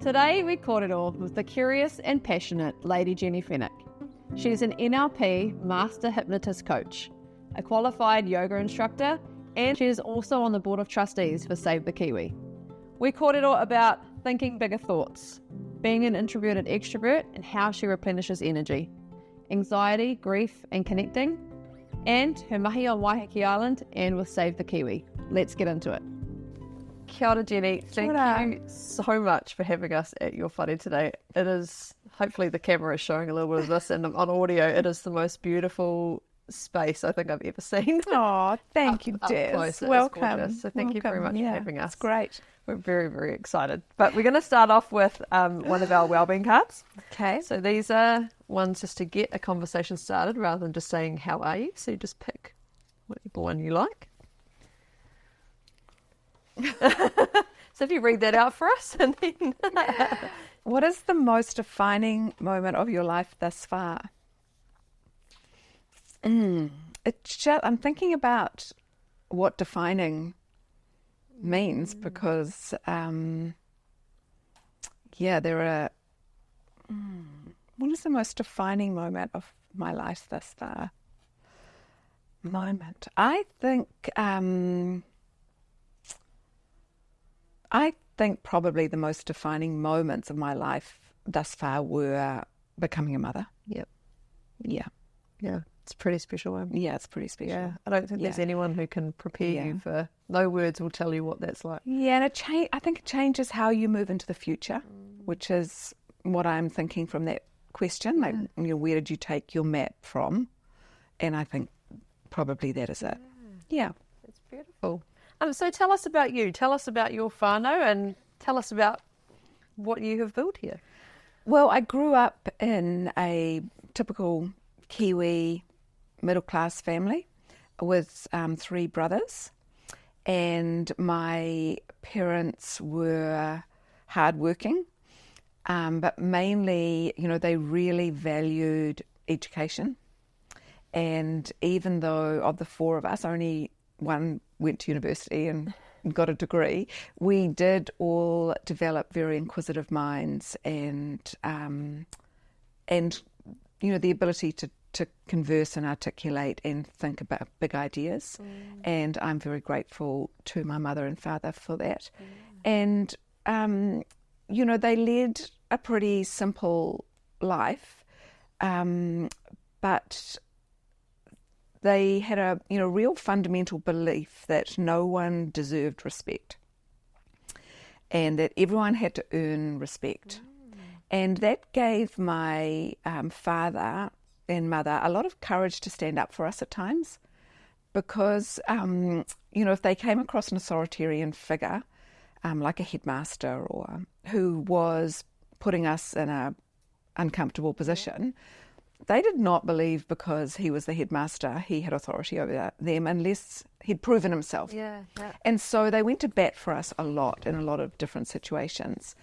Today we kōrero with the curious and passionate Lady Jennie Fenwick. She's an NLP Master Hypnotist coach, a qualified yoga instructor, and she is also on the board of trustees for Save the Kiwi. We kōrero about thinking bigger thoughts, being an introverted extrovert and how she replenishes energy, anxiety, grief and connecting, and her mahi on Waiheke Island and with Save the Kiwi. Let's get into it. Kia ora, Jennie. Thank you so much for having us at your whare today. It is, hopefully the camera is showing a little bit of this, and on audio it is the most beautiful space I think I've ever seen. Oh, thank you, Des. Welcome. So thank you very much for having us. It's great. We're very, very excited. But we're going to start off with one of our wellbeing cards. Okay. So these are ones just to get a conversation started rather than just saying, how are you? So you just pick whatever one you like. So if you read that out for us. And then What is the most defining moment of your life thus far? I'm thinking about what defining means because, there are... what is the most defining moment of my life thus far? I think probably the most defining moments of my life thus far were becoming a mother. Yep. Yeah. Yeah. It's a pretty special one. Yeah, it's pretty special. Yeah. I don't think there's anyone who can prepare you for... No words will tell you what that's like. Yeah, and I think it changes how you move into the future, which is what I'm thinking from that question. Like, where did you take your map from? And I think probably that is it. Yeah. It's beautiful. So tell us about you. Tell us about your whānau and tell us about what you have built here. Well, I grew up in a typical Kiwi middle-class family with 3 brothers, and my parents were hardworking, but mainly, they really valued education. And even though of the 4 of us, only one went to university and got a degree, we did all develop very inquisitive minds and the ability to converse and articulate and think about big ideas. And I'm very grateful to my mother and father for that. And, they led a pretty simple life, but they had a real fundamental belief that no one deserved respect and that everyone had to earn respect. And that gave my father and mother a lot of courage to stand up for us at times because, if they came across an authoritarian figure, like a headmaster or who was putting us in an uncomfortable position, they did not believe because he was the headmaster he had authority over them unless he'd proven himself. Yeah. And so they went to bat for us a lot in a lot of different situations.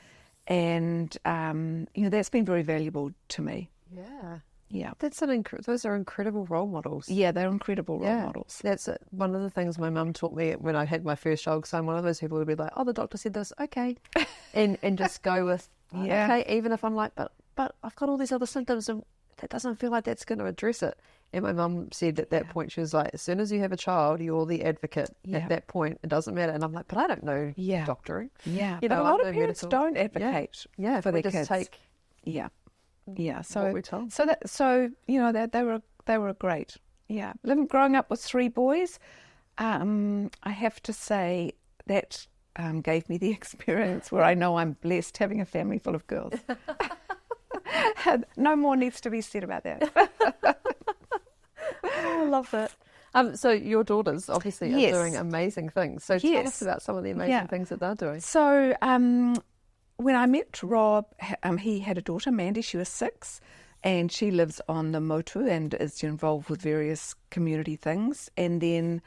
And, that's been very valuable to me. Yeah. That's those are incredible role models. Yeah, they're incredible role models. That's one of the things my mum taught me when I had my first child. So I'm one of those people who would be like, oh, the doctor said this, okay. and just go with, okay, even if I'm like, but I've got all these other symptoms and that doesn't feel like that's going to address it. And my mum said at that point, she was like, as soon as you have a child, you're the advocate. At that point, it doesn't matter. And I'm like, but I don't know doctoring. Yeah, but a lot of parents don't advocate for their kids. So what we're told. They were great. Yeah, growing up with 3 boys, I have to say that gave me the experience where I know I'm blessed having a family full of girls. No more needs to be said about that. I love that. So your daughters obviously are doing amazing things. So tell us about some of the amazing things that they're doing. So when I met Rob, he had a daughter, Mandy. She was 6, and she lives on the motu and is involved with various community things. And then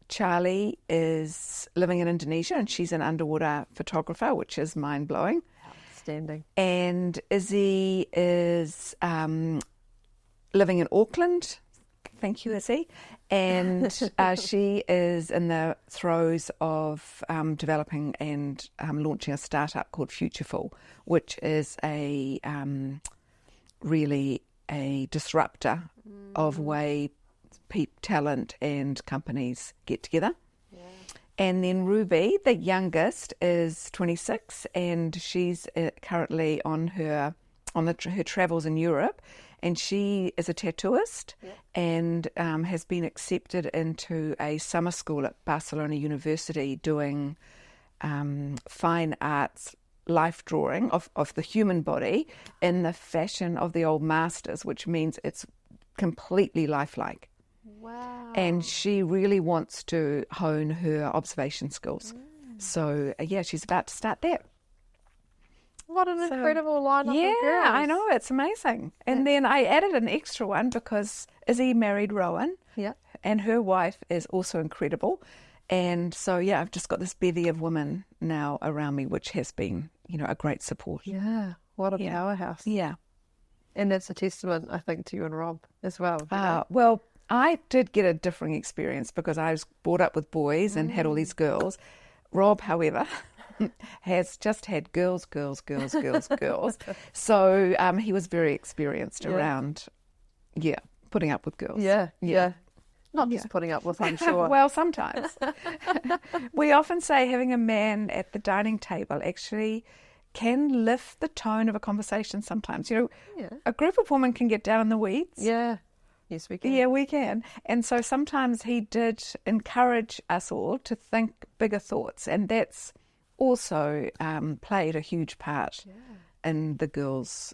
Charlie is living in Indonesia, and she's an underwater photographer, which is mind-blowing. Outstanding. And Izzy is living in Auckland, Thank you, Izzy. And she is in the throes of developing and launching a startup called Futureful, which is really a disruptor of way talent and companies get together. Yeah. And then Ruby, the youngest, is 26, and she's currently on her travels in Europe. And she is a tattooist and has been accepted into a summer school at Barcelona University doing fine arts life drawing of the human body in the fashion of the old masters, which means it's completely lifelike. Wow. And she really wants to hone her observation skills. So, she's about to start that. What an incredible lineup of girls. Yeah, I know, it's amazing. And then I added an extra one because Izzy married Rowan. Yeah. And her wife is also incredible. And so, I've just got this bevy of women now around me, which has been, a great support. Yeah, what a powerhouse. Yeah. And that's a testament, I think, to you and Rob as well. Well, I did get a differing experience because I was brought up with boys and had all these girls. Rob, however, has just had girls. So he was very experienced around, putting up with girls. Yeah. Not just putting up with, I'm sure. Well, sometimes. We often say having a man at the dining table actually can lift the tone of a conversation sometimes. A group of women can get down in the weeds. Yeah. Yes, we can. Yeah, we can. And so sometimes he did encourage us all to think bigger thoughts, and that's also played a huge part in the girls'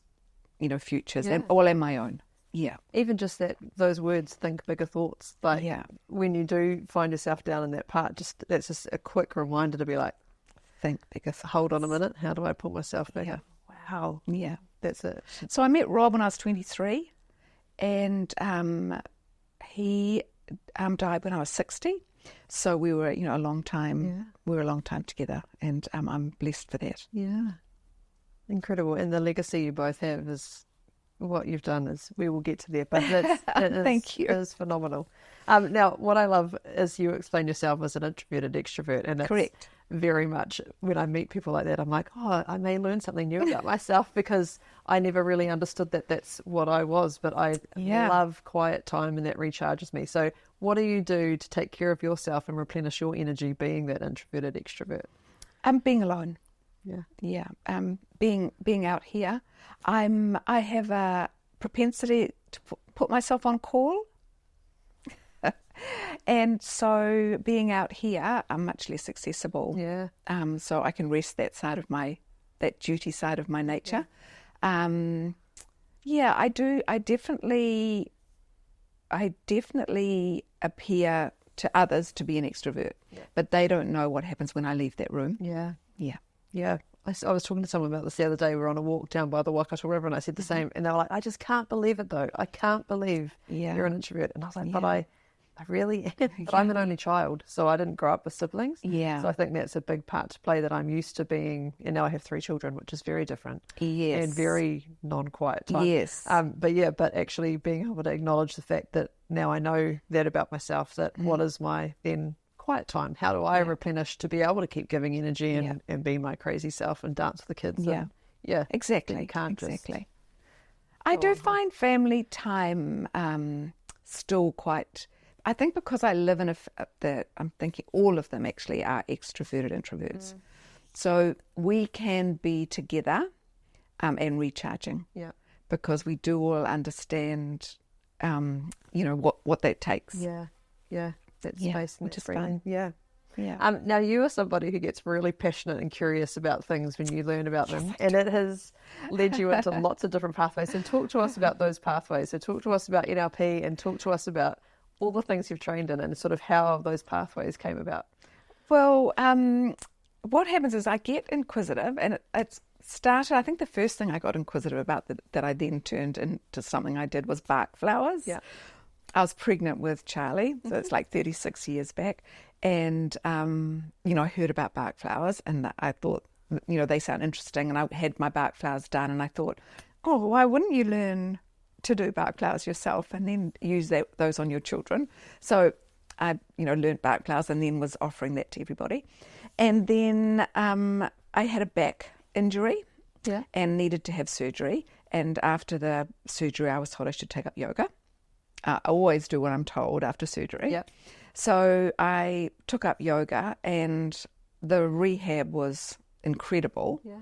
futures and my own. Yeah. Even just those words, think bigger thoughts. Like when you do find yourself down in that part, that's just a quick reminder to be like, think bigger thoughts. Hold on a minute. How do I pull myself back? Yeah. Wow. Yeah. That's it. So I met Rob when I was 23, and he died when I was 60. So we were, a long time. Yeah. We were a long time together, and I'm blessed for that. Yeah. Incredible. And the legacy you both have is what you've done is, we will get to there, but thank you. It is phenomenal. Now, what I love is you explain yourself as an introverted extrovert, and that's correct. Very much when I meet people like that, I'm like, I may learn something new about myself because I never really understood that that's what I was, but I love quiet time and that recharges me. So what do you do to take care of yourself and replenish your energy being that introverted extrovert? Being alone. Yeah. Being out here. I have a propensity to put myself on call. And so being out here, I'm much less accessible. Yeah. So I can rest that duty side of my nature. I do. I definitely appear to others to be an extrovert, but they don't know what happens when I leave that room. Yeah. Yeah. Yeah. I was talking to someone about this the other day. We were on a walk down by the Waikato River, and I said the same. And they were like, I just can't believe it, though. I can't believe you're an introvert. And I was like, but I really am. But I'm an only child, so I didn't grow up with siblings. Yeah. So I think that's a big part to play, that I'm used to being, and now I have 3 children, which is very different. Yes. And very non-quiet time. Yes. But actually being able to acknowledge the fact that now I know that about myself, that what is my then quiet time? How do I replenish to be able to keep giving energy and be my crazy self and dance with the kids? Exactly. You can't exactly. I do find family time still quite. I think because I live in I'm thinking all of them actually are extroverted introverts, so we can be together and recharging. Yeah, because we do all understand, what that takes. Yeah. That space, which is fun. Yeah. Yeah. Now you are somebody who gets really passionate and curious about things when you learn about them, and it has led you into lots of different pathways. So talk to us about those pathways. So talk to us about NLP, and talk to us about all the things you've trained in, and sort of how those pathways came about. Well, what happens is I get inquisitive, and it's started. I think the first thing I got inquisitive about that I then turned into something I did was bark flowers. Yeah. I was pregnant with Charlie, so it's like 36 years back. And, I heard about bark flowers, and I thought, they sound interesting. And I had my bark flowers done, and I thought, why wouldn't you learn to do bark flowers yourself and then use those on your children. So I, learned bark flowers and then was offering that to everybody. And then I had a back injury and needed to have surgery. And after the surgery, I was told I should take up yoga. I always do what I'm told after surgery. Yep. So I took up yoga, and the rehab was incredible. Yeah.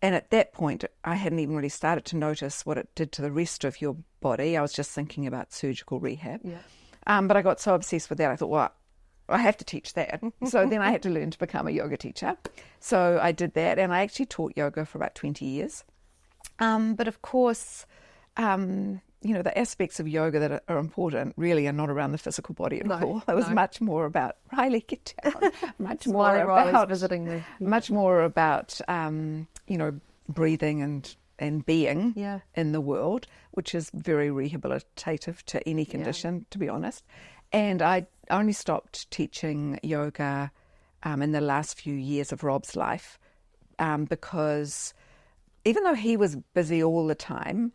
And at that point, I hadn't even really started to notice what it did to the rest of your body. I was just thinking about surgical rehab. Yeah. But I got so obsessed with that, I thought, well, I have to teach that. So then I had to learn to become a yoga teacher. So I did that, and I actually taught yoga for about 20 years. But of course, the aspects of yoga that are important really are not around the physical body at all. It was much more about, Riley, get down. Much more about visiting me. Much more about, breathing and being in the world, which is very rehabilitative to any condition, to be honest. And I only stopped teaching yoga in the last few years of Rob's life because even though he was busy all the time,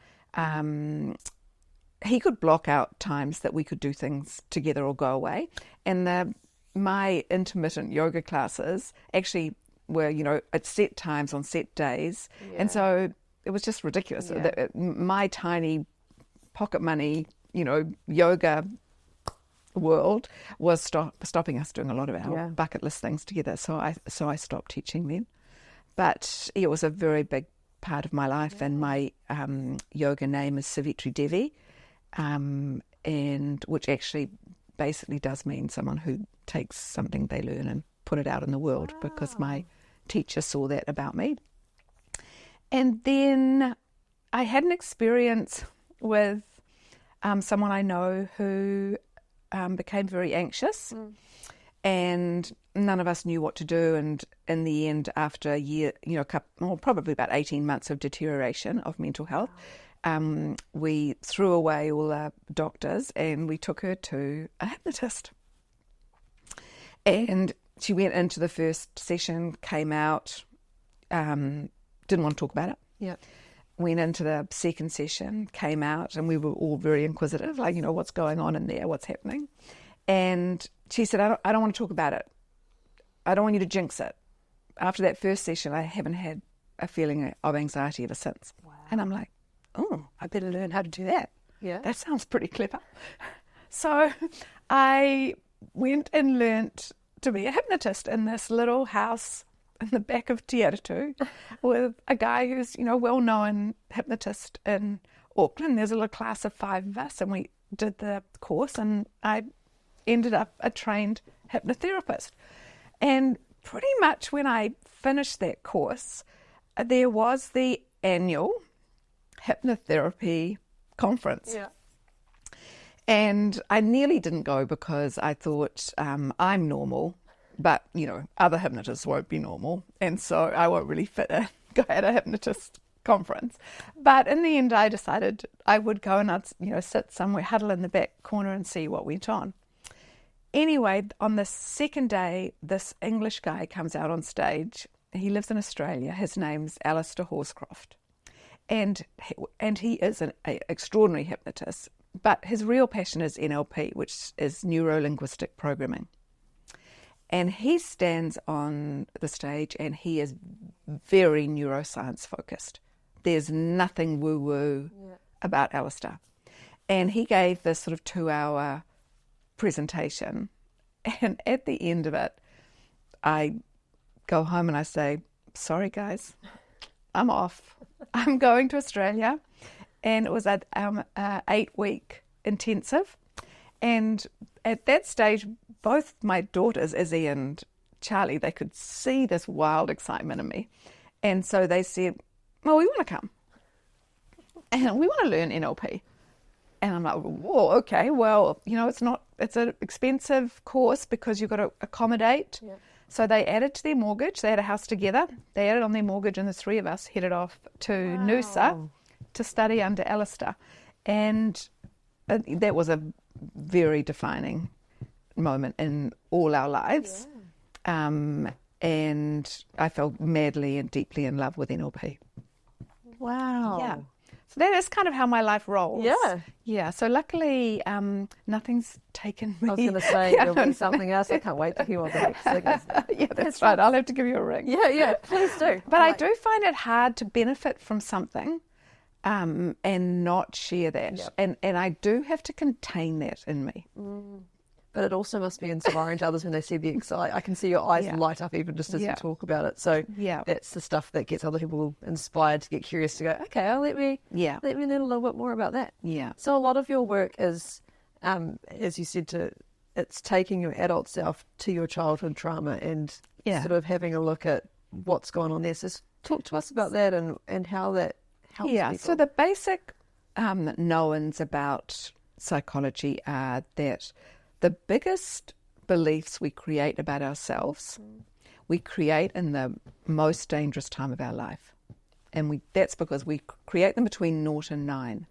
he could block out times that we could do things together or go away. And my intermittent yoga classes actually were, at set times on set days. Yeah. And so it was just ridiculous. Yeah. My tiny pocket money, yoga world was stopping us doing a lot of our bucket list things together. So I stopped teaching then. But it was a very big part of my life, and my yoga name is Savitri Devi, and which actually basically does mean someone who takes something they learn and put it out in the world, because my teacher saw that about me. And then I had an experience with someone I know who became very anxious, and none of us knew what to do. And in the end, after a year, probably about 18 months of deterioration of mental health, we threw away all the doctors and we took her to a hypnotist. And she went into the first session, came out, didn't want to talk about it. Yeah. Went into the second session, came out, and we were all very inquisitive, like, what's going on in there, what's happening. And she said, I don't want to talk about it. I don't want you to jinx it. After that first session, I haven't had a feeling of anxiety ever since. Wow. And I'm like, oh, I better learn how to do that. Yeah. That sounds pretty clever. So I went and learnt to be a hypnotist in this little house in the back of Te Aratu with a guy who's, well-known hypnotist in Auckland. There's a little class of 5 of us, and we did the course, and I ended up a trained hypnotherapist. And pretty much when I finished that course, there was the annual hypnotherapy conference. Yeah. And I nearly didn't go because I thought I'm normal, but, other hypnotists won't be normal. And so I won't really fit in, go at a hypnotist conference. But in the end, I decided I would go and I'd, sit somewhere, huddle in the back corner and see what went on. Anyway, on the second day, this English guy comes out on stage. He lives in Australia. His name's Alistair Horscroft. And he is an extraordinary hypnotist. But his real passion is NLP, which is neuro-linguistic programming. And he stands on the stage and he is very neuroscience focused. There's nothing woo-woo about Alistair. And he gave this sort of 2-hour presentation. And at the end of it, I go home and I say, sorry guys, I'm off. I'm going to Australia. And it was an 8-week intensive. And at that stage, both my daughters, Izzy and Charlie, they could see this wild excitement in me. And so they said, well, we want to come. And we want to learn NLP. And I'm like, whoa, okay, well, it's an expensive course because you've got to accommodate. Yeah. So they added to their mortgage. They had a house together. They added on their mortgage, and the 3 of us headed off to Noosa to study under Alistair. And that was a very defining moment in all our lives. Yeah. And I fell madly and deeply in love with NLP. Wow. Yeah. So that is kind of how my life rolls. Yeah. Yeah. So luckily, nothing's taken me. I was going to say, there'll be something else. I can't wait to hear what the next thing is. Yeah, that's right. I'll have to give you a ring. Yeah, please do. But I do find it hard to benefit from something and not share that. Yep. And I do have to contain that in me. But it also must be inspiring to others when they see the excitement. I can see your eyes light up even just as you talk about it. So that's the stuff that gets other people inspired to get curious to go, okay, let me learn a little bit more about that. Yeah. So a lot of your work is, as you said, it's taking your adult self to your childhood trauma and sort of having a look at what's going on there. So talk to us about that and how that helps people. So the basic knowns about psychology are that the biggest beliefs we create about ourselves, we create in the most dangerous time of our life. And that's because we create them between 0 and 9.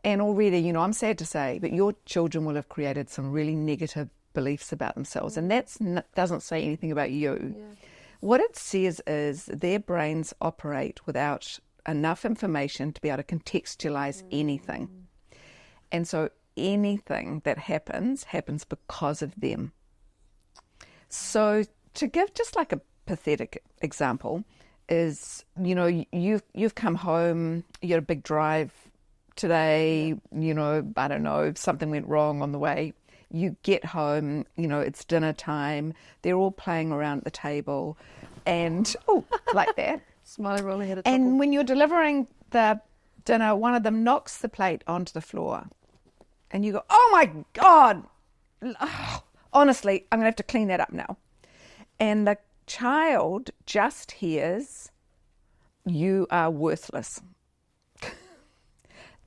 And already, I'm sad to say, but your children will have created some really negative beliefs about themselves. And that doesn't say anything about you. Yeah. What it says is their brains operate without enough information to be able to contextualize anything. And so anything that happens because of them. So to give just like a pathetic example is, you've come home, you had a big drive today, I don't know, something went wrong on the way. You get home, it's dinner time, they're all playing around at the table and, like that. Smiley Rolly had a trouble. And when you're delivering the dinner, one of them knocks the plate onto the floor. And you go, oh my God, honestly, I'm going to have to clean that up now. And the child just hears, you are worthless.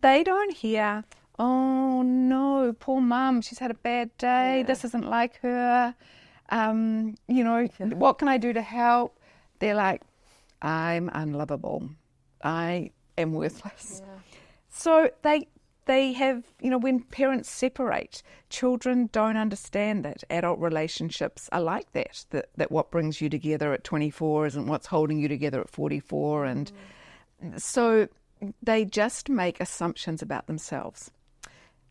They don't hear, oh no, poor mum, she's had a bad day, this isn't like her, what can I do to help? They're like, I'm unlovable, I am worthless. Yeah. So they have, when parents separate, children don't understand that adult relationships are like that what brings you together at 24 isn't what's holding you together at 44. And so they just make assumptions about themselves.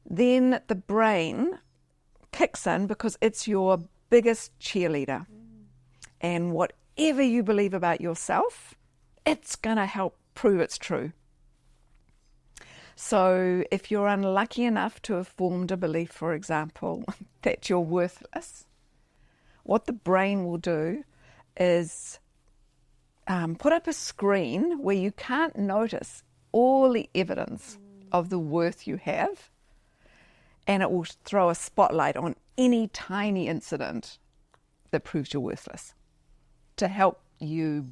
Then the brain kicks in because it's your biggest cheerleader. And whatever you believe about yourself, it's going to help prove it's true. So if you're unlucky enough to have formed a belief, for example, that you're worthless, what the brain will do is put up a screen where you can't notice all the evidence of the worth you have, and it will throw a spotlight on any tiny incident that proves you're worthless to help you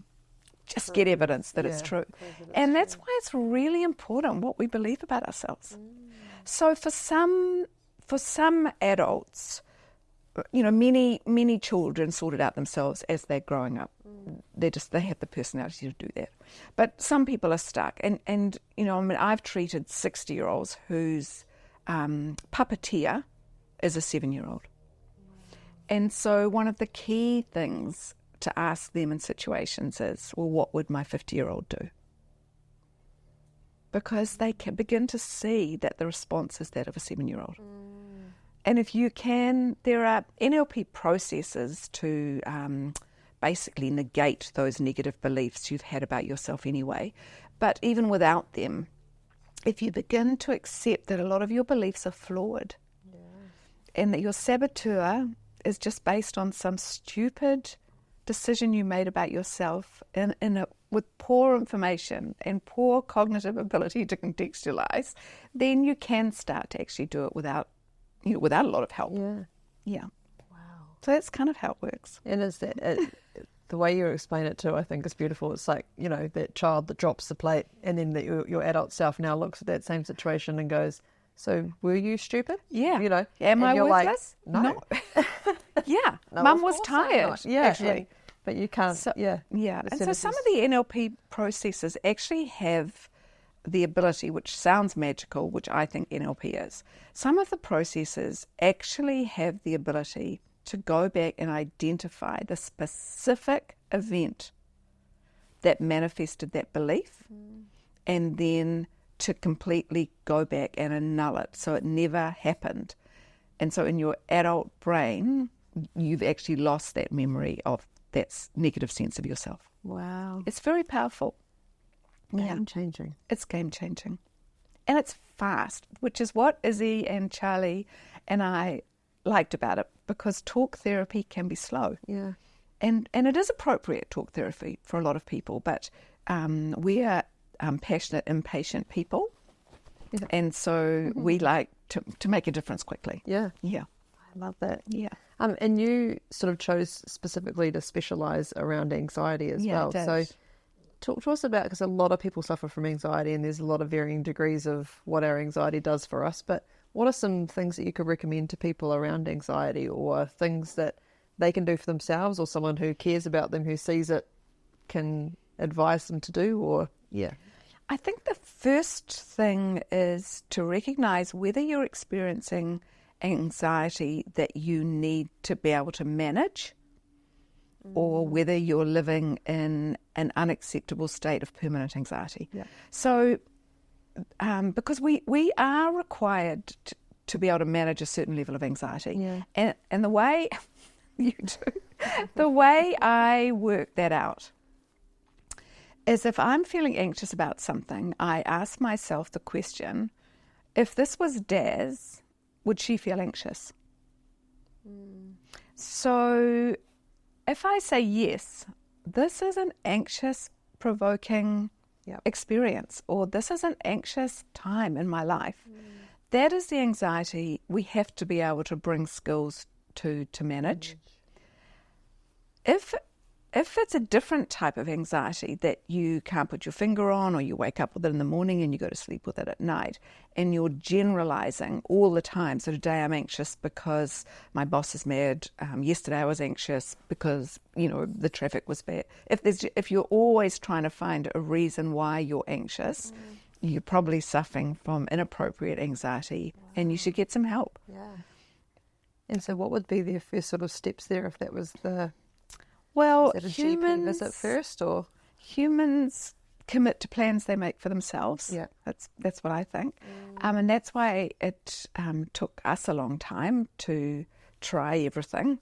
just get evidence that it's true. And that's why it's really important what we believe about ourselves. So for some adults, many children sort it out themselves as they're growing up. They have the personality to do that. But some people are stuck. And I've treated 60-year-olds whose puppeteer is a 7-year-old. And so one of the key things to ask them in situations is, well, what would my 50-year-old do? Because they can begin to see that the response is that of a 7-year-old. And if you can, there are NLP processes to basically negate those negative beliefs you've had about yourself anyway. But even without them, if you begin to accept that a lot of your beliefs are flawed and that your saboteur is just based on some stupid decision you made about yourself with poor information and poor cognitive ability to contextualize, then you can start to actually do it without a lot of help. Yeah. Wow. So that's kind of how it works. And is that the way you explain it too? I think is beautiful. It's like that child that drops the plate, and then your adult self now looks at that same situation and goes, "So were you stupid? Yeah. Am I worthless? Like, no. Yeah. No, Mum was tired. Yeah. Actually. But you can't. Yeah. And so some of the NLP processes actually have the ability, which sounds magical, which I think NLP is. Some of the processes actually have the ability to go back and identify the specific event that manifested that belief, and then to completely go back and annul it so it never happened. And so in your adult brain, you've actually lost that memory of that negative sense of yourself. Wow. It's very powerful. Game changing. It's game changing. And it's fast, which is what Izzy and Charlie and I liked about it, because talk therapy can be slow. Yeah. And it is appropriate, talk therapy, for a lot of people, but we are passionate, impatient people. Yeah. And so we like to make a difference quickly. Yeah. Yeah. I love that. Yeah. And you sort of chose specifically to specialise around anxiety as Yeah, well. I So did. talk to us about, because a lot of people suffer from anxiety and there's a lot of varying degrees of what our anxiety does for us. But what are some things that you could recommend to people around anxiety, or things that they can do for themselves, or someone who cares about them, who sees it, can advise them to do? Or I think the first thing is to recognise whether you're experiencing anxiety that you need to be able to manage, or whether you're living in an unacceptable state of permanent anxiety. Yeah. So, because we are required to be able to manage a certain level of anxiety. Yeah. And the way you do, the way I work that out is, if I'm feeling anxious about something, I ask myself the question, if this was Daz, would she feel anxious? So if I say yes, this is an anxious, provoking experience, or this is an anxious time in my life, that is the anxiety we have to be able to bring skills to manage. If it's a different type of anxiety that you can't put your finger on, or you wake up with it in the morning and you go to sleep with it at night, and you're generalizing all the time, so today I'm anxious because my boss is mad, yesterday I was anxious because, the traffic was bad. If you're always trying to find a reason why you're anxious, you're probably suffering from inappropriate anxiety, and you should get some help. Yeah. And so what would be the first sort of steps there, if that was the... Well, is it a GP visit first, or humans commit to plans they make for themselves. Yeah, that's what I think, and that's why it took us a long time to try everything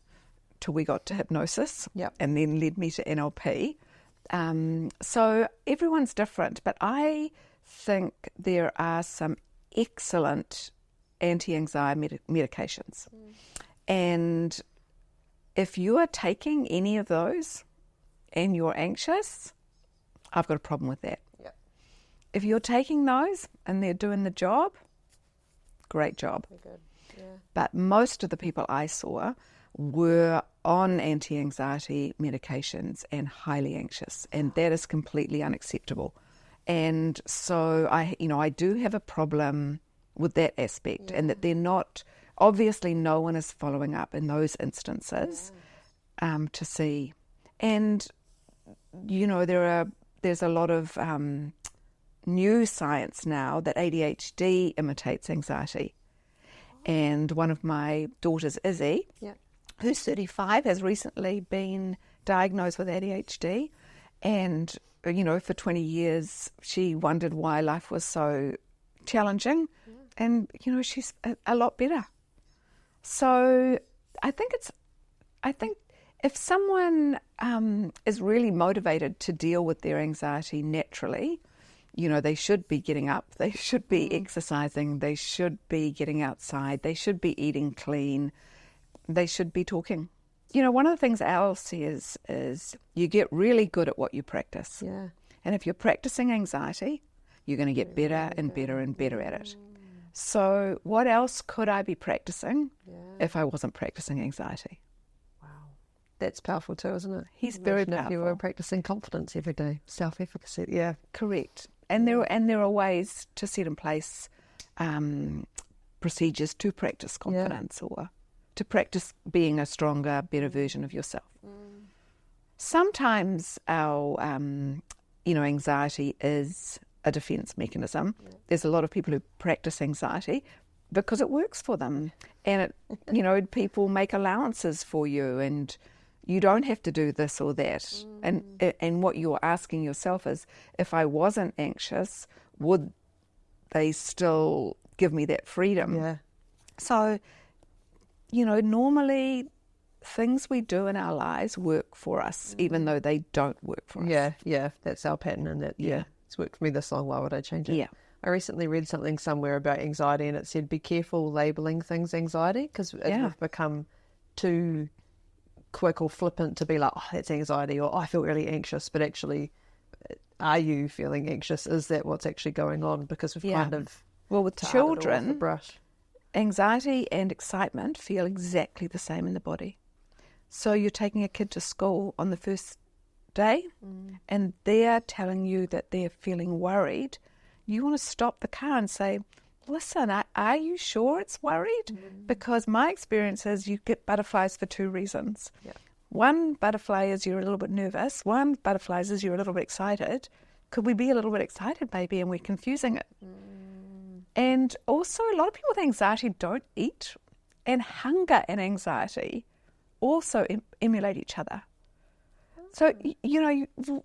till we got to hypnosis. Yep. And then led me to NLP. So everyone's different, but I think there are some excellent anti-anxiety medications, and if you are taking any of those and you're anxious, I've got a problem with that. Yep. If you're taking those and they're doing the job, great job. Good. Yeah. But most of the people I saw were on anti-anxiety medications and highly anxious, and that is completely unacceptable. And so I do have a problem with that aspect, and that they're not... Obviously, no one is following up in those instances to see. And, there's a lot of new science now that ADHD imitates anxiety. And one of my daughters, Izzy, who's 35, has recently been diagnosed with ADHD. And, for 20 years, she wondered why life was so challenging. And, she's a lot better. So I think if someone is really motivated to deal with their anxiety naturally, they should be getting up, they should be exercising, they should be getting outside, they should be eating clean, they should be talking. One of the things Al says is you get really good at what you practice. Yeah. And if you're practicing anxiety, you're going to get better and better and better at it. So what else could I be practicing if I wasn't practicing anxiety? Wow. That's powerful too, isn't it? He's very Imagine powerful. if you were practicing confidence every day, self-efficacy. Yeah. Correct. And there are ways to set in place procedures to practice confidence or to practice being a stronger, better version of yourself. Sometimes our anxiety is a defense mechanism. There's a lot of people who practice anxiety because it works for them, and people make allowances for you, and you don't have to do this or that. And what you're asking yourself is, if I wasn't anxious, would they still give me that freedom. Yeah. So, normally things we do in our lives work for us, even though they don't work for us. Yeah, that's our pattern, and that it's worked for me this long. Why would I change it? Yeah. I recently read something somewhere about anxiety, and it said be careful labeling things anxiety, because we've become too quick or flippant to be like, oh, that's anxiety, or oh, I feel really anxious. But actually, are you feeling anxious? Is that what's actually going on? Because we've kind of with tarred it all off the children, brush. Anxiety and excitement feel exactly the same in the body. So you're taking a kid to school on the first day and they're telling you that they're feeling worried. You want to stop the car and say, listen, are you sure it's worried? Because my experience is you get butterflies for two reasons. Yeah. One butterfly is you're a little bit nervous. One butterfly is you're a little bit excited. Could we be a little bit excited maybe, and we're confusing it? And also a lot of people with anxiety don't eat, and hunger and anxiety also emulate each other. So,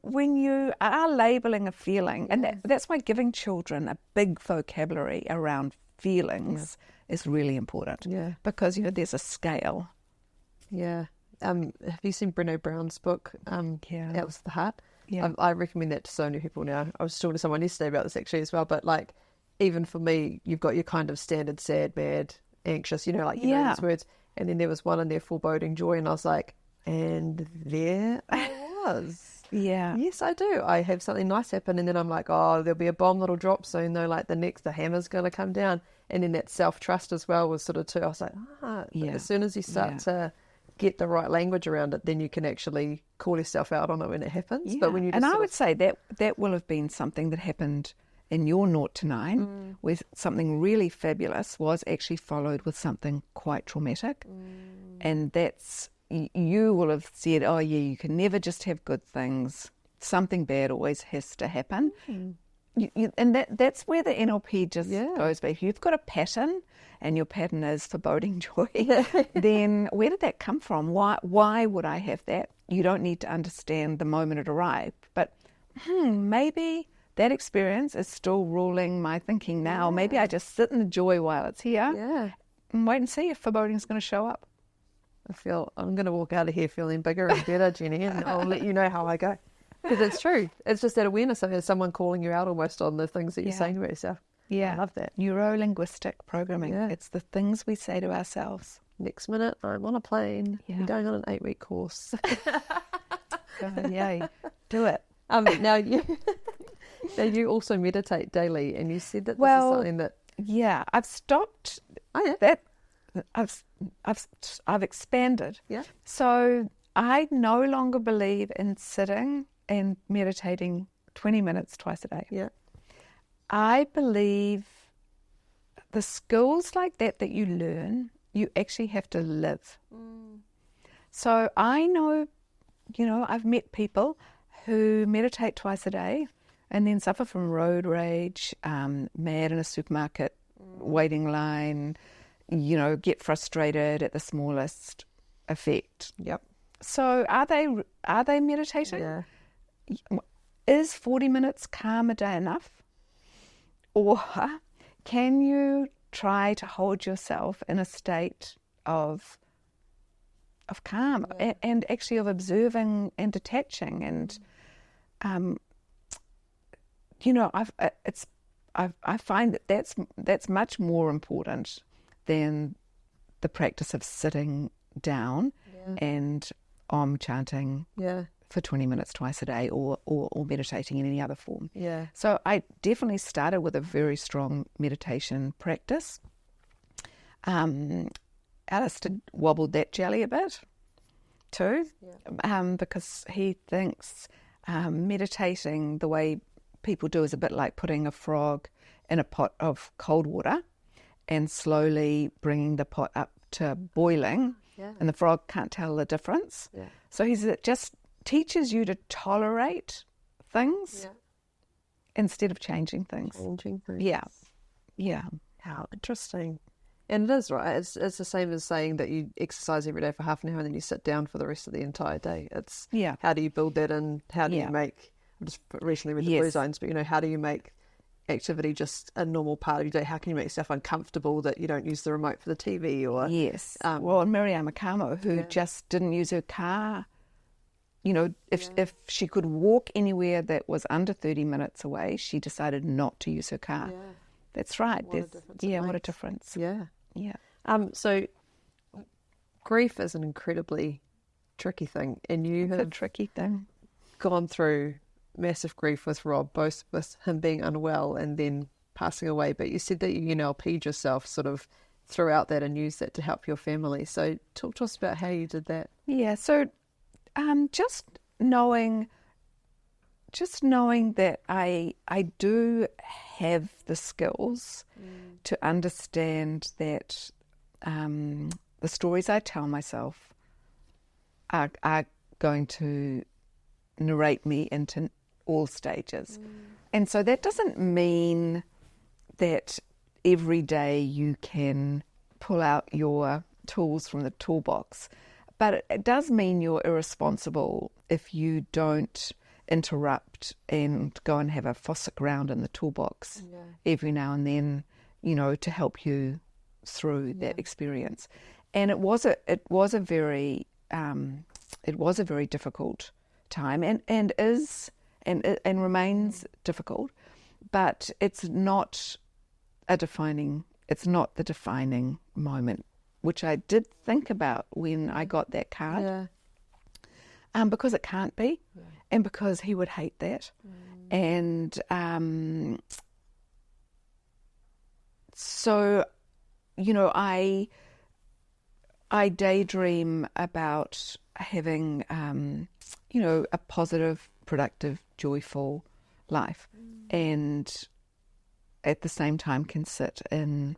when you are labelling a feeling, and that's why giving children a big vocabulary around feelings is really important. Yeah. Because, there's a scale. Yeah. Have you seen Brené Brown's book, Out of the Heart? Yeah. I recommend that to so many people now. I was talking to someone yesterday about this actually as well, but like, even for me, you've got your kind of standard sad, bad, anxious, know these words. And then there was one in there, foreboding joy, and I was like, and there I was. Yeah. Yes, I do. I have something nice happen, and then I'm like, oh, there'll be a bomb that'll drop soon, though, like the hammer's going to come down. And then that self-trust as well was sort of too, I was like, as soon as you start to get the right language around it, then you can actually call yourself out on it when it happens. Yeah. But when you just and I would say that will have been something that happened in your 0 to 9, where something really fabulous was actually followed with something quite traumatic. And that's, you will have said, oh yeah, you can never just have good things. Something bad always has to happen. And that's where the NLP just goes back. If you've got a pattern, and your pattern is foreboding joy, then where did that come from? Why would I have that? You don't need to understand the moment it arrived. But maybe that experience is still ruling my thinking now. Maybe I just sit in the joy while it's here and wait and see if foreboding is going to show up. I'm going to walk out of here feeling bigger and better, Jenny, and I'll let you know how I go. Because it's true. It's just that awareness of someone calling you out almost on the things that you're saying about yourself. Yeah. I love that. Neuro-linguistic programming. Yeah. It's the things we say to ourselves. Next minute, I'm on a plane. Yeah. I'm going on an 8-week course. Yay. Do it. Now you also meditate daily, and you said that this is something that... Yeah, I've stopped that. I've expanded. Yeah. So I no longer believe in sitting and meditating 20 minutes twice a day. Yeah. I believe the skills like that you learn, you actually have to live. So I know, I've met people who meditate twice a day and then suffer from road rage, mad in a supermarket, waiting line, get frustrated at the smallest effect. Yep. So are they meditating? Yeah. Is 40 minutes calm a day enough? Or can you try to hold yourself in a state of calm and actually of observing and detaching? And I find that's much more important than the practice of sitting down and chanting for 20 minutes twice a day or meditating in any other form. Yeah. So I definitely started with a very strong meditation practice. Alistair wobbled that jelly a bit too, because he thinks meditating the way people do is a bit like putting a frog in a pot of cold water and slowly bringing the pot up to boiling, and the frog can't tell the difference. Yeah. So it just teaches you to tolerate things instead of changing things. Yeah. How interesting. And it is, right? It's the same as saying that you exercise every day for half an hour and then you sit down for the rest of the entire day. It's how do you build that in? How do you make, I just recently read the Blue Zones, but how do you make activity just a normal part of your day? How can you make yourself uncomfortable that you don't use the remote for the TV? Or Yes. Well, Miriam Akamo, who just didn't use her car, you know, if she could walk anywhere that was under 30 minutes away, she decided not to use her car. Yeah. That's right. What a difference it what a makes. difference. Yeah. Yeah. So grief is an incredibly tricky thing, and you It's a have tricky thing. gone through massive grief with Rob, both with him being unwell and then passing away. But you said that you NLP'd yourself sort of throughout that and used that to help your family. So talk to us about how you did that. Yeah. So just knowing that I do have the skills to understand that the stories I tell myself are going to narrate me into all stages. And so that doesn't mean that every day you can pull out your tools from the toolbox, but it does mean you're irresponsible if you don't interrupt and go and have a fossick round in the toolbox every now and then, you know, to help you through that experience. And it was a very difficult time, and remains difficult, but it's not the defining moment, which I did think about when I got that card. Because it can't be, and because he would hate that. And so, you know, I daydream about having, you know, a positive, productive, joyful life, and at the same time can sit in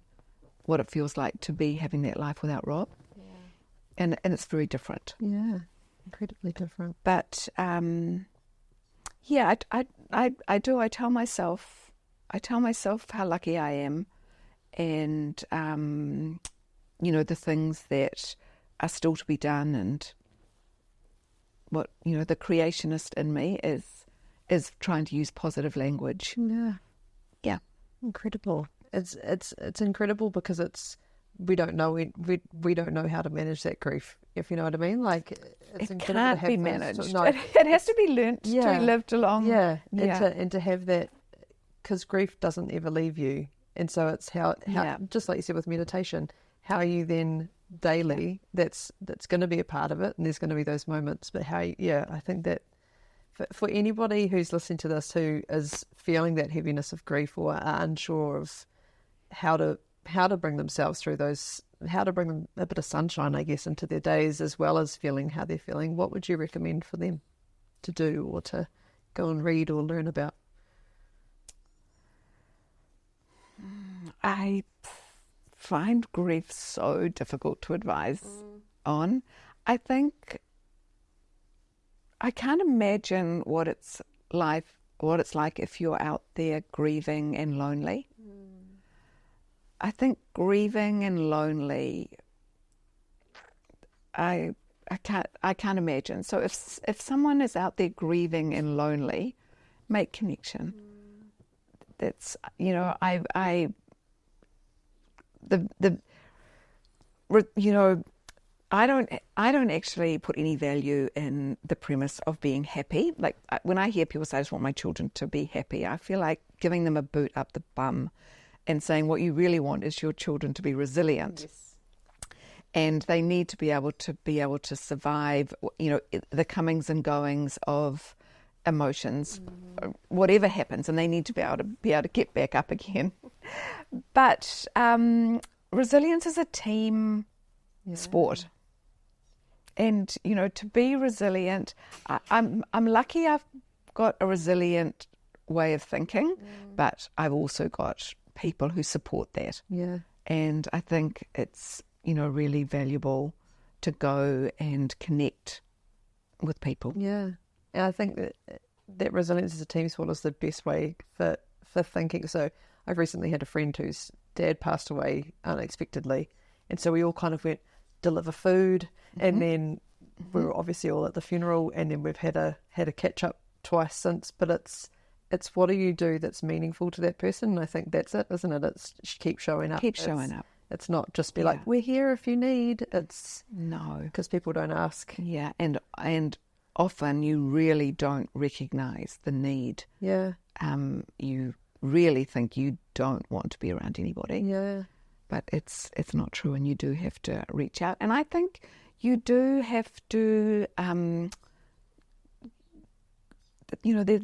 what it feels like to be having that life without Rob. And it's very different. Yeah, incredibly different. But I do. I tell myself how lucky I am, and you know, the things that are still to be done, and what, you know, the creationist in me is trying to use positive language. Yeah, Incredible. It's incredible because we don't know how to manage that grief, if you know what I mean. Like, it's it incredible can't to have be those- managed. no. It has to be learnt to be lived along. And to have that, because grief doesn't ever leave you, and so it's how just like you said with meditation, how you then daily that's going to be a part of it, and there's going to be those moments. But I think that for anybody who's listening to this who is feeling that heaviness of grief or are unsure of how to bring themselves through those, how to bring them a bit of sunshine, I guess, into their days, as well as feeling how they're feeling, what would you recommend for them to do or to go and read or learn about? I find grief so difficult to advise on. I think I can't imagine what it's like if you're out there grieving and lonely. I think grieving and lonely, I can't imagine. So if someone is out there grieving and lonely, make connection. That's, you know, I don't actually put any value in the premise of being happy. Like, when I hear people say, I just want my children to be happy, I feel like giving them a boot up the bum and saying what you really want is your children to be resilient. Yes. And they need to be able to survive, you know, the comings and goings of emotions, whatever happens, and they need to be able to get back up again. But resilience is a team sport. And, you know, to be resilient, I'm lucky I've got a resilient way of thinking, but I've also got people who support that. Yeah. And I think it's, you know, really valuable to go and connect with people. Yeah. And I think that resilience as a team sport is the best way for thinking. So I've recently had a friend whose dad passed away unexpectedly. And so we all kind of went deliver food, and then we were obviously all at the funeral, and then we've had a catch up twice since. But it's what do you do that's meaningful to that person? And I think that's it, isn't it? It's keep showing up. Keep showing up. It's not just be like, we're here if you need. It's no, because people don't ask. Yeah, and often you really don't recognise the need. Yeah. You really think you don't want to be around anybody. Yeah. But it's not true, and you do have to reach out. And I think you do have to,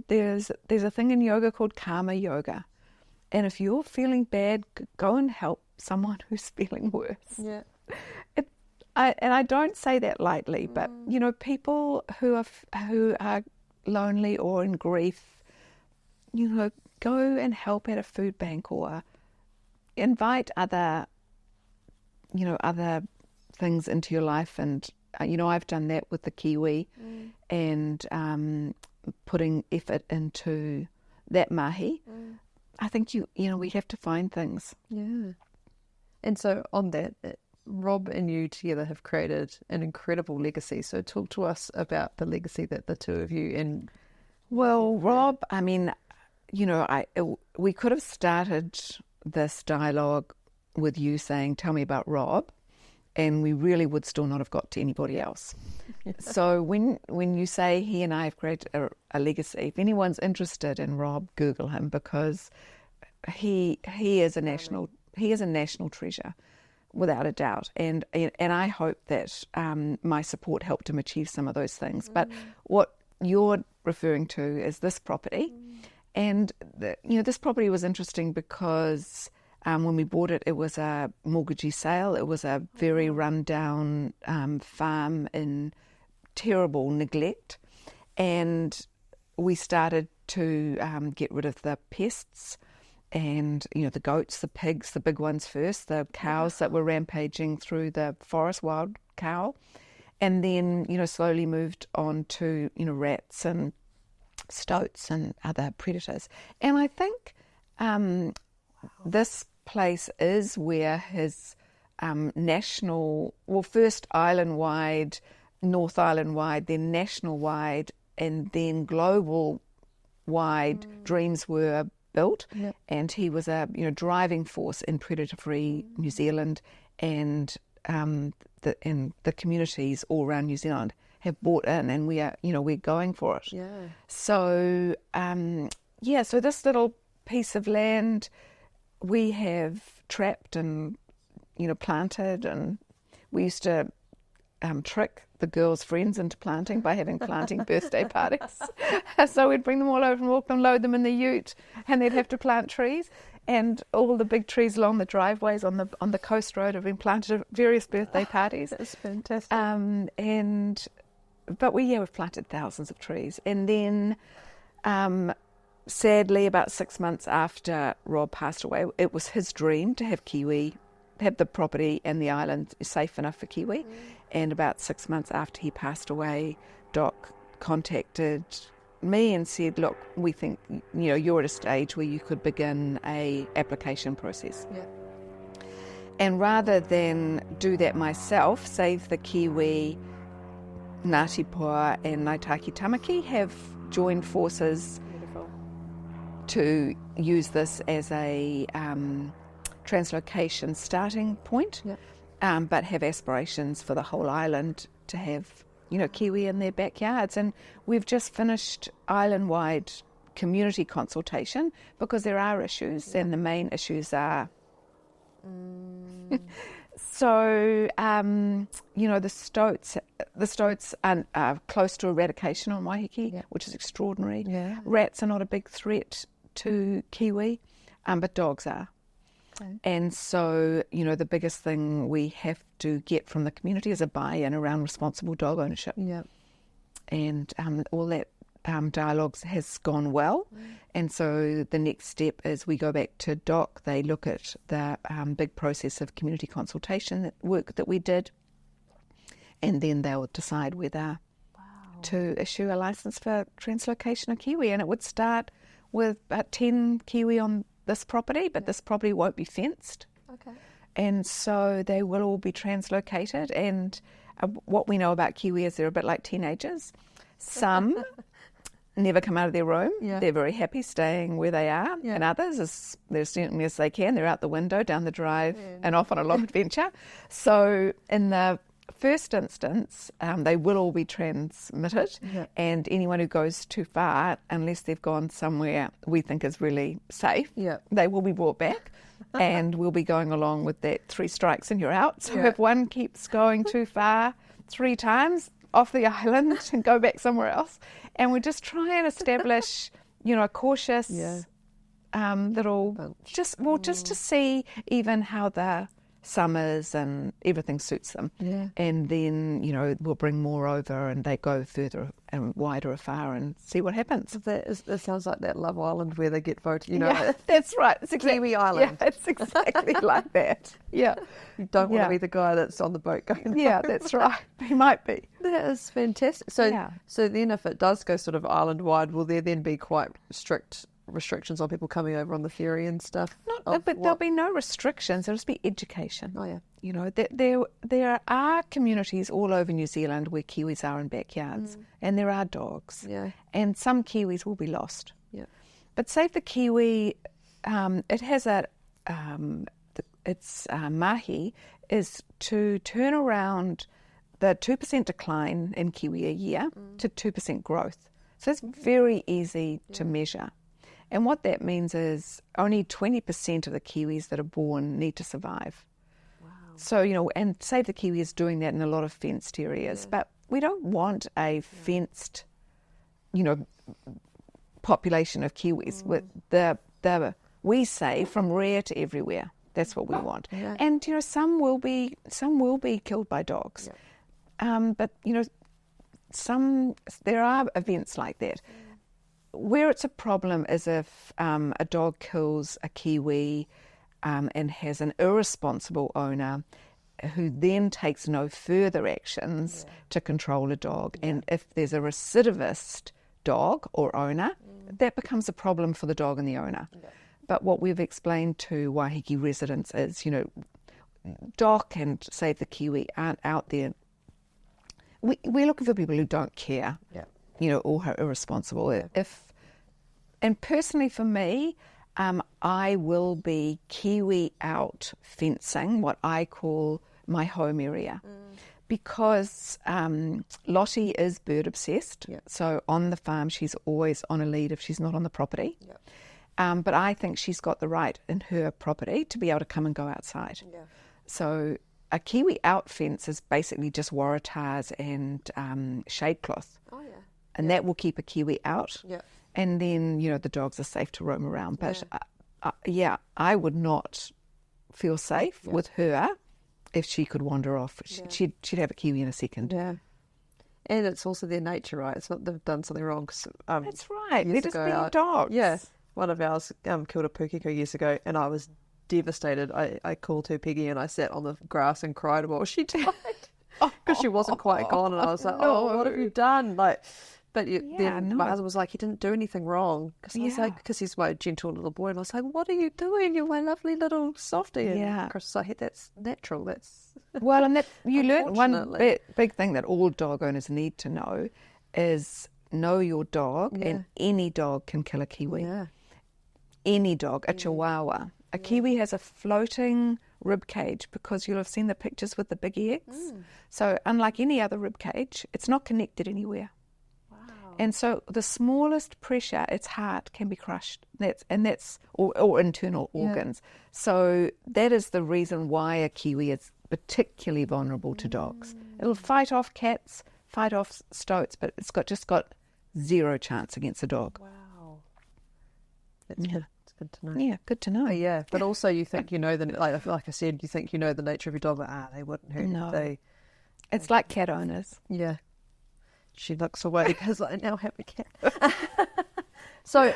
there's a thing in yoga called karma yoga. And if you're feeling bad, go and help someone who's feeling worse. Yeah. I don't say that lightly, but people who are lonely or in grief, go and help at a food bank or invite other things into your life. And I've done that with the Kiwi, and putting effort into that mahi. I think we have to find things. Yeah. And so on that, Rob and you together have created an incredible legacy. So talk to us about the legacy that the two of you and... Well, Rob, I mean, we could have started this dialogue with you saying, tell me about Rob, and we really would still not have got to anybody else. So when you say he and I have created a legacy, if anyone's interested in Rob, Google him, because he is a national treasure, without a doubt. And I hope that my support helped him achieve some of those things. But what you're referring to is this property. And this property was interesting because when we bought it, it was a mortgagee sale. It was a very run-down farm in terrible neglect. And we started to get rid of the pests and, the goats, the pigs, the big ones first, the cows that were rampaging through the forest, wild cow. And then, slowly moved on to, rats and stoats and other predators. And I think this place is where his first island-wide, North Island-wide, then national-wide, and then global-wide dreams were built. Yep. And he was a driving force in predator-free New Zealand, and the communities all around New Zealand have bought in, and we're going for it. Yeah. So so this little piece of land we have trapped and planted, and we used to trick the girls' friends into planting by having planting birthday parties. So we'd bring them all over from Auckland, load them in the ute, and they'd have to plant trees. And all the big trees along the driveways on the coast road have been planted at various birthday parties. That's fantastic. But we've planted thousands of trees. And then, sadly, about 6 months after Rob passed away, it was his dream to have Kiwi, have the property and the island safe enough for Kiwi. And about 6 months after he passed away, Doc contacted me and said, look, we think you're at a stage where you could begin a application process. Yeah. And rather than do that myself, Save the Kiwi, Ngāti Poa and Ngaitaki Tamaki have joined forces. Beautiful. To use this as a translocation starting point. Yep. But have aspirations for the whole island to have, Kiwi in their backyards. And we've just finished island-wide community consultation because there are issues, and the main issues are... So, the stoats are close to eradication on Waiheke, which is extraordinary. Yeah. Rats are not a big threat to Kiwi, but dogs are. Okay. And so, the biggest thing we have to get from the community is a buy-in around responsible dog ownership. Yeah. And all that dialogue has gone well. And so the next step is we go back to Doc. They look at the big process of community consultation work that we did. And then they'll decide whether to issue a licence for translocation of Kiwi. And it would start with about 10 Kiwi on this property, but this property won't be fenced. Okay. And so they will all be translocated. And what we know about Kiwi is they're a bit like teenagers. Some never come out of their room. Yeah. They're very happy staying where they are. Yeah. And others, as certainly as they can, they're out the window, down the drive, and off on a long adventure. So in the first instance, they will all be transmitted, and anyone who goes too far, unless they've gone somewhere we think is really safe, they will be brought back. And we'll be going along with that 3 strikes and you're out. So if one keeps going too far 3 times, off the island and go back somewhere else. And we just try and establish, a cautious little, just to see even how the summers and everything suits them. Yeah. And then, we'll bring more over and they go further and wider afar and see what happens. That sounds like that Love Island where they get voted, Yeah, that's right. It's Kiwi Island. Yeah, it's exactly like that. Yeah. You don't want to be the guy that's on the boat going. Yeah, that's right. He might be. That is fantastic. So then if it does go sort of island-wide, will there then be quite strict restrictions on people coming over on the ferry and stuff? But there'll be no restrictions. There'll just be education. Oh, yeah. There are communities all over New Zealand where Kiwis are in backyards, and there are dogs. Yeah. And some Kiwis will be lost. Yeah. But Save the Kiwi, it has its mahi is to turn around the 2% decline in Kiwi a year to 2% growth. So it's very easy to measure. And what that means is only 20% of the Kiwis that are born need to survive. Wow. So, and Save the Kiwi is doing that in a lot of fenced areas. But we don't want a fenced, population of Kiwis. With we say from rare to everywhere. That's what we want. Yeah. And, some will be killed by dogs. Yeah. But, there are events like that. Where it's a problem is if a dog kills a Kiwi and has an irresponsible owner who then takes no further actions to control a dog. Yeah. And if there's a recidivist dog or owner, that becomes a problem for the dog and the owner. Yeah. But what we've explained to Waiheke residents is, Doc and Save the Kiwi aren't out there. We're looking for people who don't care. Yeah. Or how irresponsible. Yeah. And personally for me, I will be Kiwi out fencing what I call my home area, because Lottie is bird obsessed. Yeah. So on the farm, she's always on a lead if she's not on the property. Yeah. But I think she's got the right in her property to be able to come and go outside. Yeah. So a Kiwi out fence is basically just waratahs and shade cloth. Oh, yeah. And that will keep a Kiwi out. Yeah. And then, the dogs are safe to roam around. But, I would not feel safe with her if she could wander off. She'd have a Kiwi in a second. Yeah. And it's also their nature, right? It's not they've done something wrong. That's right. They're just being dogs. Yeah. One of ours killed a pukeko years ago, and I was devastated. I called her Peggy, and I sat on the grass and cried while she died. Because she wasn't quite gone, and I was like, "Oh, what have you done?" But then my husband was like, "He didn't do anything wrong." Because I was like, because he's my gentle little boy, and I was like, "What are you doing? You're my lovely little softie." And Chris was like, "Hey, that's natural. That's well." And that you learn one big thing that all dog owners need to know is know your dog, and any dog can kill a Kiwi. Yeah. Any dog, a Chihuahua. A Kiwi has a floating rib cage because you'll have seen the pictures with the big eggs. So unlike any other rib cage, it's not connected anywhere. Wow. And so the smallest pressure, its heart can be crushed. That's or internal organs. So that is the reason why a Kiwi is particularly vulnerable to dogs. It'll fight off cats, fight off stoats, but it's got zero chance against a dog. Wow. That's good. Good to know. Yeah, good to know. Yeah, but also you think like I said, you think you know the nature of your dog, but they wouldn't hurt. No. It's like cat owners. Yeah. She looks away because I now have a cat. So,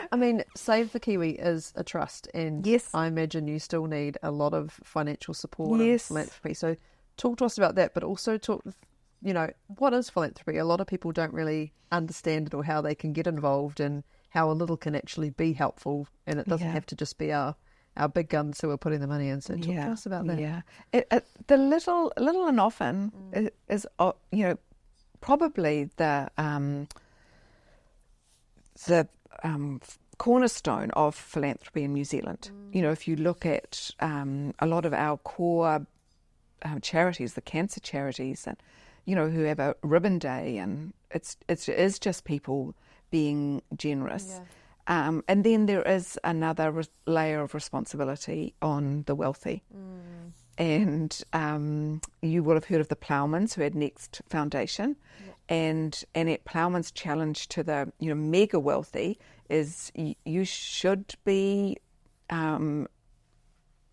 Save the Kiwi is a trust, and yes, I imagine you still need a lot of financial support and philanthropy. So talk to us about that, but also talk, what is philanthropy? A lot of people don't really understand it or how they can get involved and how a little can actually be helpful, and it doesn't have to just be our big guns who are putting the money in. So talk to us about that. Yeah, the little and often is probably the cornerstone of philanthropy in New Zealand. You know, if you look at a lot of our core charities, the cancer charities, and you know, who have a ribbon day, and it is just people being generous. And then there is another layer of responsibility on the wealthy. And you will have heard of the Plowmans, who had Next Foundation, and at Plowman's challenge to the mega wealthy is you should be,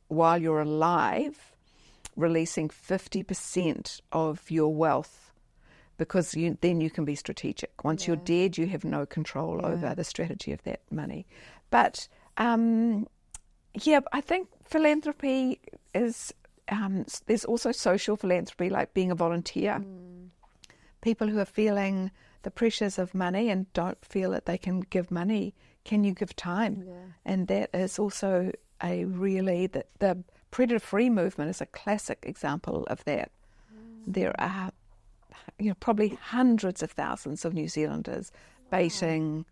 while you're alive, releasing 50% of your wealth, because then you can be strategic. Once you're dead, you have no control over the strategy of that money. But I think philanthropy is, there's also social philanthropy, like being a volunteer. People who are feeling the pressures of money and don't feel that they can give money, can you give time? And that is also a really, the predator-free movement is a classic example of that. There are probably hundreds of thousands of New Zealanders baiting,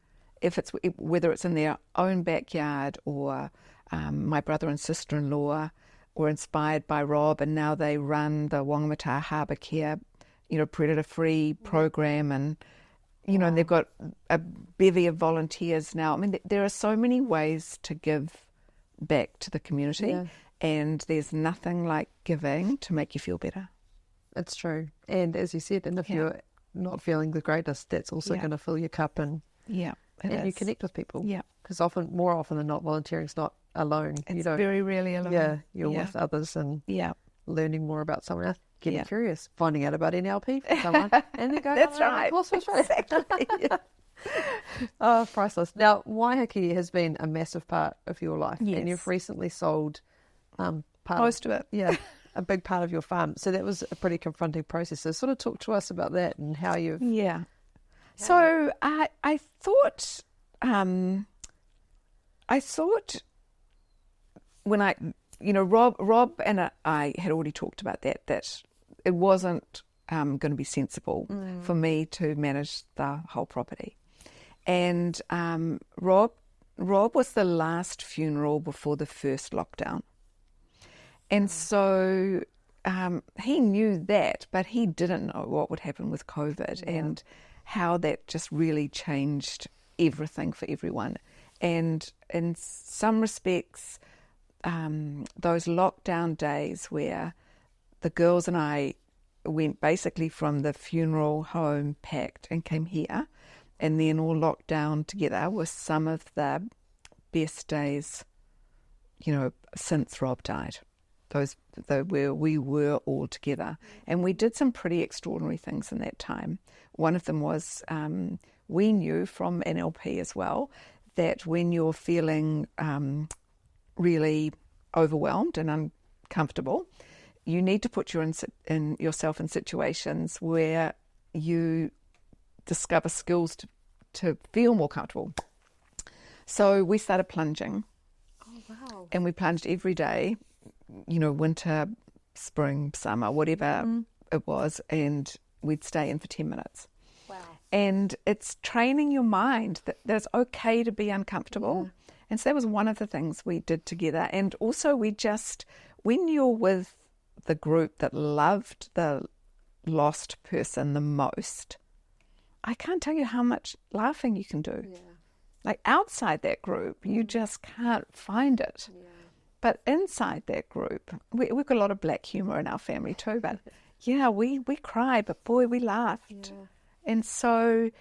whether it's in their own backyard or my brother and sister-in-law were inspired by Rob, and now they run the Whangamata Harbour Care, predator-free program, and and they've got a bevy of volunteers now. I mean, there are so many ways to give back to the community, and there's nothing like giving to make you feel better. It's true. And as you said, and if you're not feeling the greatest, that's also going to fill your cup, and you connect with people. Because more often than not, volunteering's not alone. It's very rarely alone. Yeah, you're with others and learning more about someone else, getting curious, finding out about NLP from someone, and then going, that's right. Exactly. Oh, priceless. Now, Waiheke has been a massive part of your life, and you've recently sold most of it. Yeah. A big part of your farm. So that was a pretty confronting process. So sort of talk to us about that and how you've... So I thought when Rob and I had already talked about that it wasn't going to be sensible for me to manage the whole property. And Rob was the last funeral before the first lockdown. And so he knew that, but he didn't know what would happen with COVID and how that just really changed everything for everyone. And in some respects, those lockdown days where the girls and I went basically from the funeral home packed and came here and then all locked down together were some of the best days, since Rob died. Those where we were all together, and we did some pretty extraordinary things in that time. One of them was we knew from NLP as well that when you're feeling really overwhelmed and uncomfortable, you need to put yourself in situations where you discover skills to feel more comfortable. So we started plunging. Oh wow! And we plunged every day. Winter, spring, summer, whatever it was, and we'd stay in for 10 minutes. Wow. And it's training your mind that it's okay to be uncomfortable. And so that was one of the things we did together. And also when you're with the group that loved the lost person the most, I can't tell you how much laughing you can do. Yeah. Like outside that group, you just can't find it. Yeah. But inside that group, we've got a lot of black humour in our family too. But we cried, but boy, we laughed. Yeah. And so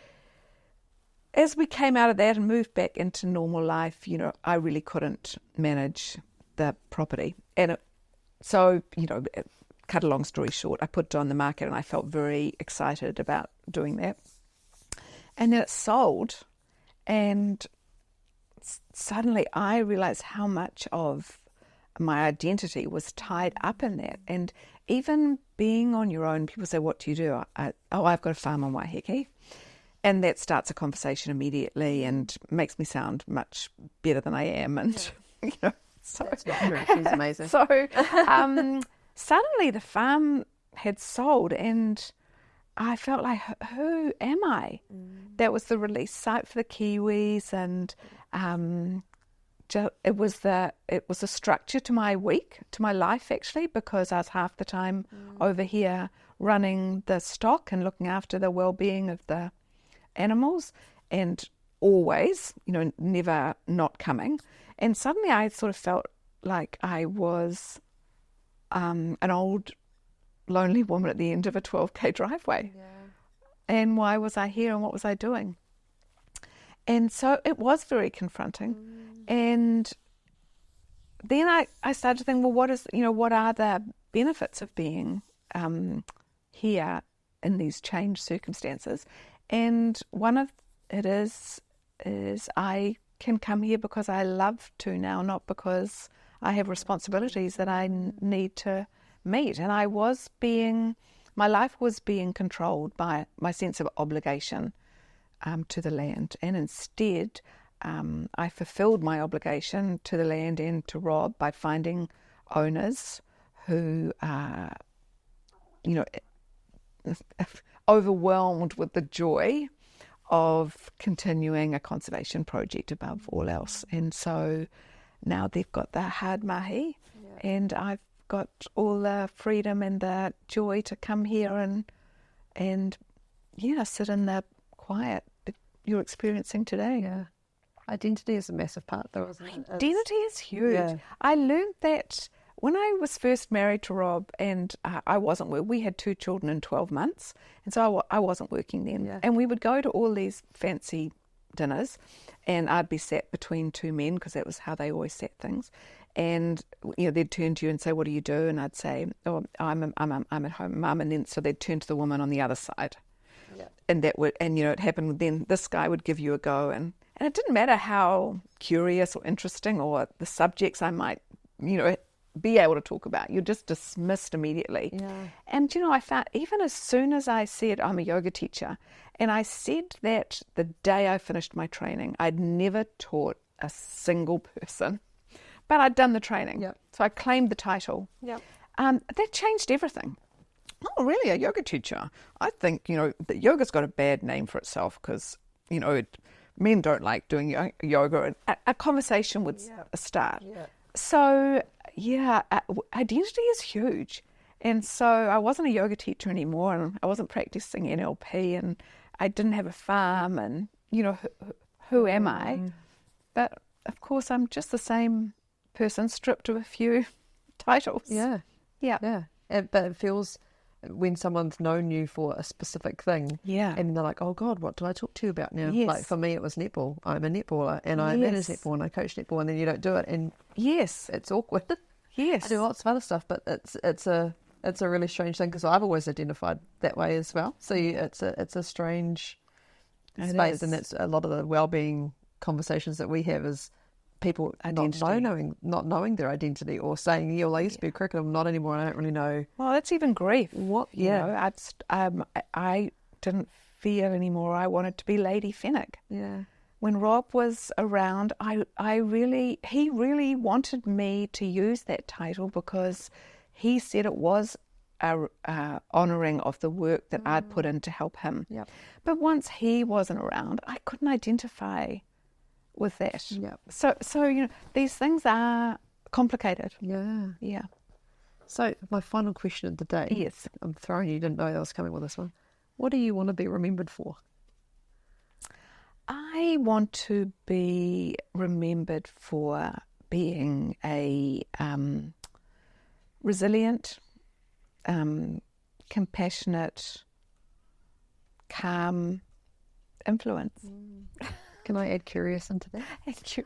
as we came out of that and moved back into normal life, I really couldn't manage the property. And cut a long story short, I put it on the market and I felt very excited about doing that. And then it sold, and suddenly I realised how much of my identity was tied up in that. And even being on your own, people say, what do you do? I've got a farm on Waiheke. And that starts a conversation immediately and makes me sound much better than I am. And, so that's not true. She's amazing. So suddenly the farm had sold, and I felt like, who am I? That was the release site for the Kiwis, and it was the structure to my week, to my life actually, because I was half the time over here running the stock and looking after the well-being of the animals, and always, never not coming. And suddenly I sort of felt like I was an old lonely woman at the end of a 12k driveway. Yeah. And why was I here, and what was I doing? And so it was very confronting. And then I started to think, well, what are the benefits of being here in these changed circumstances? And one of it is I can come here because I love to now, not because I have responsibilities that I need to meet. And my life was being controlled by my sense of obligation to the land. And instead, I fulfilled my obligation to the land and to Rob by finding owners who are, overwhelmed with the joy of continuing a conservation project above all else. And so now they've got the hard mahi, and I've got all the freedom and the joy to come here and sit in the quiet that you're experiencing today. Yeah. Identity is a massive part though, isn't it? Identity is huge. Yeah. I learned that when I was first married to Rob, and we had 2 children in 12 months, and so I wasn't working then. Yeah. And we would go to all these fancy dinners, and I'd be sat between 2 men because that was how they always sat things. And they'd turn to you and say, "What do you do?" And I'd say, "Oh, I'm at home, Mum." And then so they'd turn to the woman on the other side, and it happened. Then this guy would give you a go, and it didn't matter how curious or interesting or the subjects I might be able to talk about. You're just dismissed immediately. Yeah. And I found even as soon as I said I'm a yoga teacher, and I said that the day I finished my training, I'd never taught a single person. But I'd done the training, so I claimed the title. Yep. That changed everything. Oh, really? A yoga teacher? I think, that yoga's got a bad name for itself because, men don't like doing yoga. A conversation would start. Yeah. So, identity is huge. And so I wasn't a yoga teacher anymore, and I wasn't practicing NLP, and I didn't have a farm, and, who am I? But, of course, I'm just the same person stripped of a few titles. Yeah. But it feels when someone's known you for a specific thing, and they're like, "Oh God, what do I talk to you about now?" Yes. Like for me, it was netball. I'm a netballer, and I manage netball, and I coach netball, and then you don't do it, and it's awkward. Yes, I do lots of other stuff, but it's a really strange thing because I've always identified that way as well. So it's a strange space, and that's a lot of the wellbeing conversations that we have is people not knowing their identity, or saying, "Yeah, well, I used to be a cricketer, not anymore. I don't really know." Well, that's even grief. What? Yeah, I didn't feel anymore. I wanted to be Lady Fenwick. Yeah. When Rob was around, he really wanted me to use that title because he said it was a honouring of the work that I'd put in to help him. Yep. But once he wasn't around, I couldn't identify with that. Yep. So these things are complicated. Yeah. So my final question of the day. Yes. I'm throwing you didn't know I was coming with this one. What do you want to be remembered for? I want to be remembered for being a resilient, compassionate, calm influence. Can I add curious into that?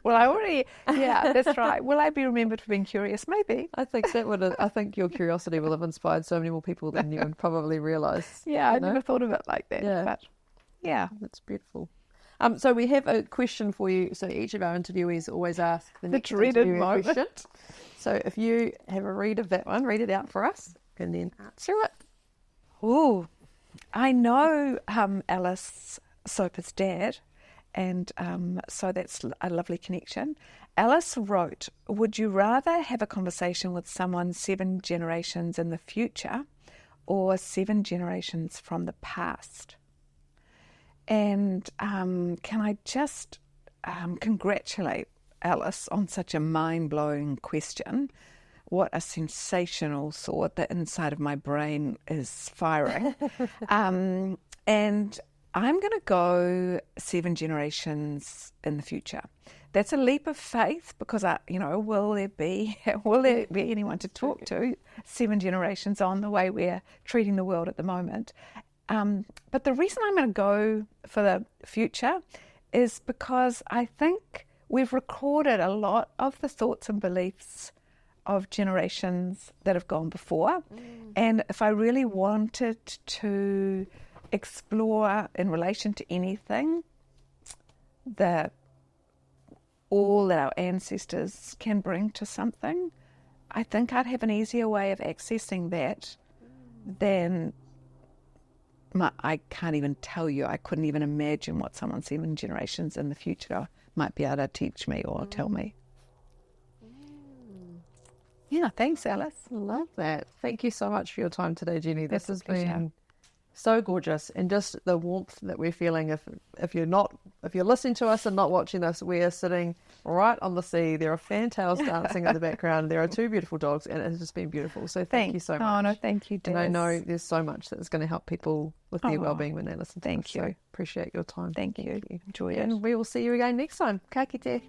Well, that's right. Will I be remembered for being curious? Maybe. I think I think your curiosity will have inspired so many more people than you would probably realise. Yeah, I never thought of it like that. Yeah. But yeah, that's beautiful. So we have a question for you. So each of our interviewees always ask the next dreaded moment. Question. So if you have a read of that one, read it out for us and then answer it. Oh, I know Alice Soper's dad, and so that's a lovely connection. Alice wrote, "Would you rather have a conversation with someone 7 generations in the future or 7 generations from the past? And can I just congratulate Alice on such a mind-blowing question. What a sensational thought. The inside of my brain is firing. And I'm going to go 7 generations in the future. That's a leap of faith because, will there be anyone to talk to 7 generations on the way we're treating the world at the moment? But the reason I'm going to go for the future is because I think we've recorded a lot of the thoughts and beliefs of generations that have gone before. And if I really wanted to explore in relation to anything all that our ancestors can bring to something, I think I'd have an easier way of accessing that than I can't even tell you. I couldn't even imagine what someone 7 generations in the future might be able to teach me or tell me. Yeah, thanks, Alice. Love that. Thank you so much for your time today, Jennie. This has That's a pleasure. been so gorgeous, and just the warmth that we're feeling. If you're listening to us and not watching us, we are sitting right on the sea. There are fantails dancing in the background. There are 2 beautiful dogs, and it has just been beautiful. So thank you so much. Oh no, thank you, Des. And I know there's so much that's going to help people with their well-being when they listen to us. Thank you. So appreciate your time. Thank you. Enjoy it. And we will see you again next time. Ka kite.